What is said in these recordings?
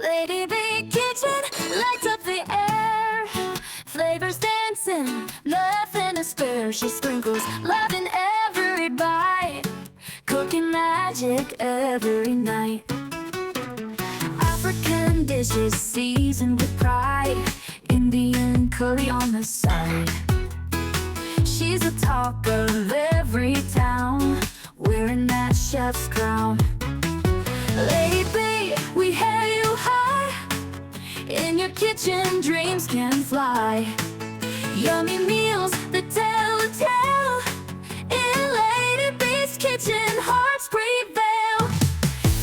Lady B Kitchen lights up the air. Flavors dancing, nothing to spare. She sprinkles love in every bite, cooking magic every night. African dishes seasoned with pride, Indian curry on the side. She's the talk of every town, wearing that chef's crown. Lady B, we hail you high. In your kitchen, dreams can fly. Yummy meals that tell a tale. In Lady B's kitchen, hearts prevail.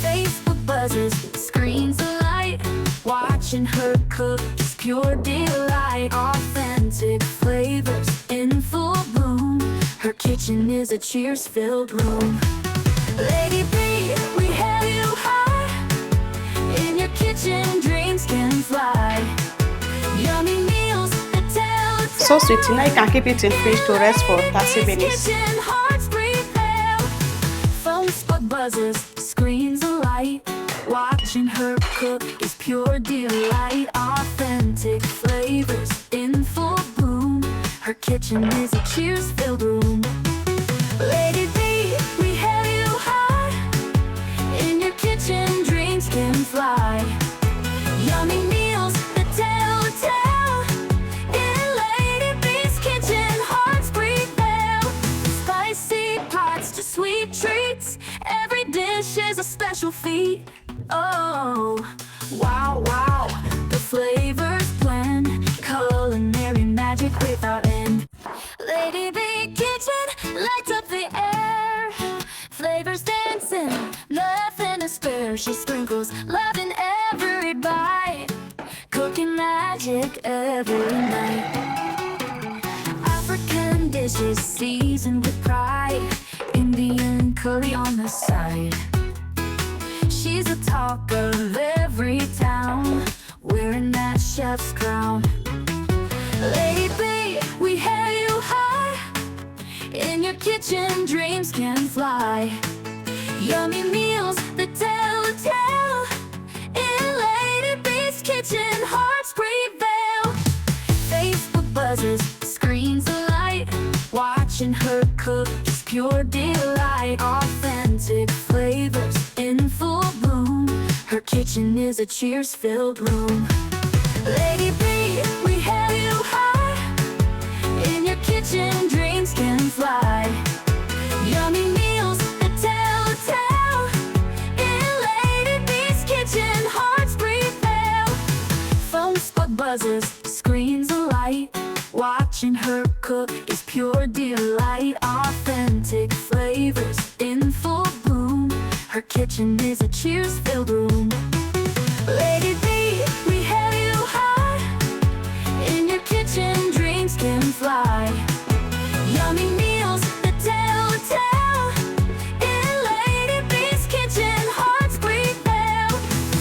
Facebook buzzes, screens alight. Watching her cook is pure delight. Authentic flavors in full bloom. Her kitchen is a cheers-filled room. Lady B, we hail you high. In your kitchen, dreams can fly. Yummy meals that tell a tale. So sweet, now you can keep it in fridge to rest for 30 minutes. Kitchen, hearts prevail. Phone spot buzzes, screens alight. Watching her cook is pure delight. Authentic flavors in full bloom. Her kitchen is a cheers-filled room. Lady B, we hail you high. In your kitchen, dreams can fly. Yummy meals that tell a tale. In Lady B's kitchen, hearts prevail. Spicy pots to sweet treats. Every dish is a special feat. Oh, wow, wow, the flavors blend. Culinary magic without end. Lady B Kitchen lights up the air. Flavors dancing, nothing to spare. She sprinkles love in every bite, cooking magic every night. African dishes seasoned with pride, Indian curry on the side. She's the talk of every town, wearing that chef's crown. Lady B, we hail you high. In your kitchen, dreams can fly. Yummy meals that tell a tale. In Lady B's kitchen, hearts prevail. Facebook buzzes, screens alight. Watching her cook is pure delight. Authentic flavors in full bloom. Her kitchen is a cheers-filled room. Lady B, we hail you high. In your kitchen, dreams can fly. Yummy meals that tell a tale. In Lady B's kitchen, hearts prevail. Phone spot buzzes, screens alight. Watching her cook is pure delight. Authentic flavors in full bloom. Her kitchen is a cheers-filled room. Lady B, we hail you high. In your kitchen, dreams can fly. Yummy meals that tell a tale. In Lady B's kitchen, hearts prevail.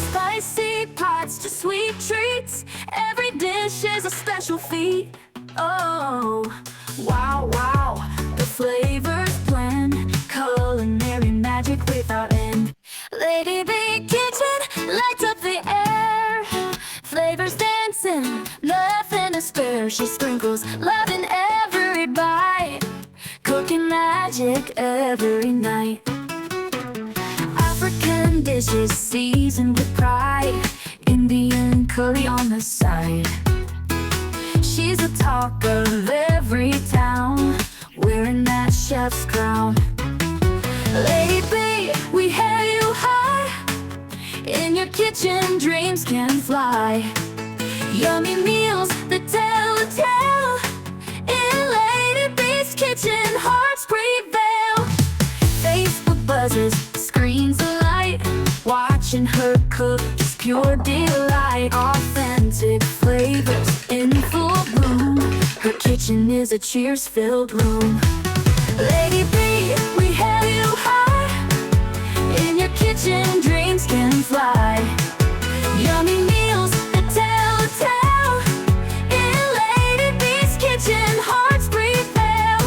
Spicy pots to sweet treats. Every dish is a special feat. Oh, wow, wow, the flavors blend. Culinary magic without end. Lady B Kitchen lights up the air. Flavors dancing, nothing to spare. She sprinkles love in every bite, cooking magic every night. African dishes seasoned with pride, Indian curry on the side. She's the talk of every town, wearing that chef's crown. Lady B, we hail you high. In your kitchen, dreams can fly. Yummy meals that tell a tale. In Lady B's kitchen, hearts prevail. Facebook buzzes, screens alight. Watching her cook is pure delight. Authentic flavors in full bloom. Her kitchen is a cheers-filled room. Lady B, we hail you high. In your kitchen, dreams can fly. Yummy meals that tell a tale. In Lady B's kitchen, hearts prevail.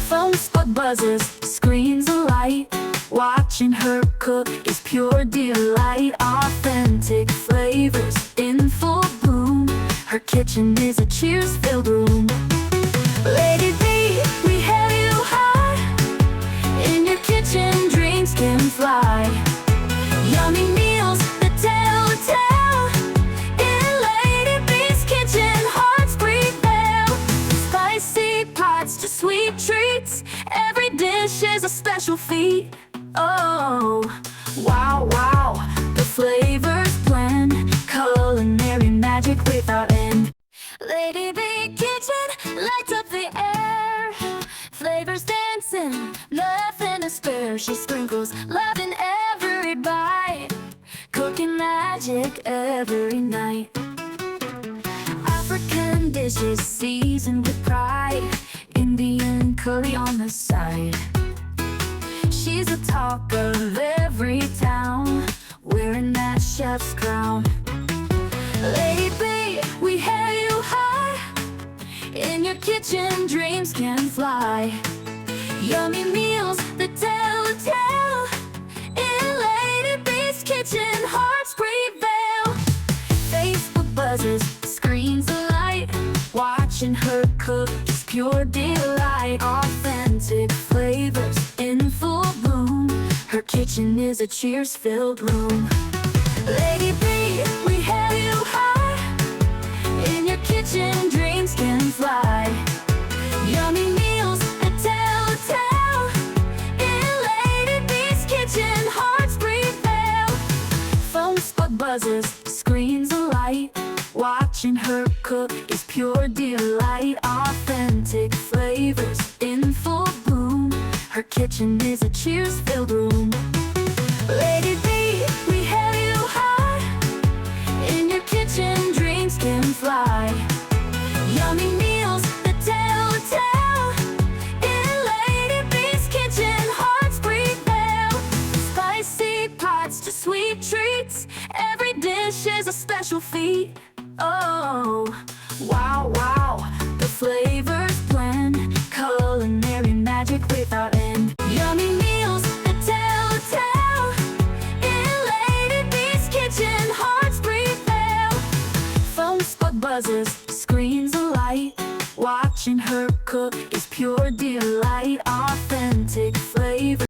Phone spot buzzes, screens alight. Watching her cook is pure delight. Authentic flavor flavors in full bloom. Her kitchen is a cheers-filled room. Lady B, we have you high. In your kitchen, dreams can fly. Yummy meals that tell a tale. In Lady B's kitchen, hearts prevail. Spicy pots to sweet treats. Every dish is a special feat. Oh, wow, wow, the flavors blend. Culinary magic without end. Lady B kitchen lights up the air. Flavors dancing, nothing to spare. She sprinkles love in every bite. Cooking magic every night. African dishes seasoned with pride. Indian curry on the side. She's the talk of every town, wearing that chef's crown. Lady B, we hail you high. In your kitchen, dreams can fly. Yummy meals that tell a tale. In Lady B's kitchen, hearts prevail. Facebook buzzes, screens alight. Watching her cook is pure delight. Authentic flavors in full bloom. Her kitchen is a cheers-filled room. Lady B, we hail you high. In your kitchen, dreams can fly. Yummy meals that tell a tale. In Lady B's kitchen, hearts prevail. Phone spot buzzes, screens alight. Watching her cook is pure delight. Authentic flavors in full bloom. Her kitchen is a cheers-filled room. Lady B, we hail you high. In your kitchen, dreams can fly. Yummy meals that tell a tale. In Lady B's kitchen, hearts prevail. Spicy pots to sweet treats. Every dish is a special feat. Oh,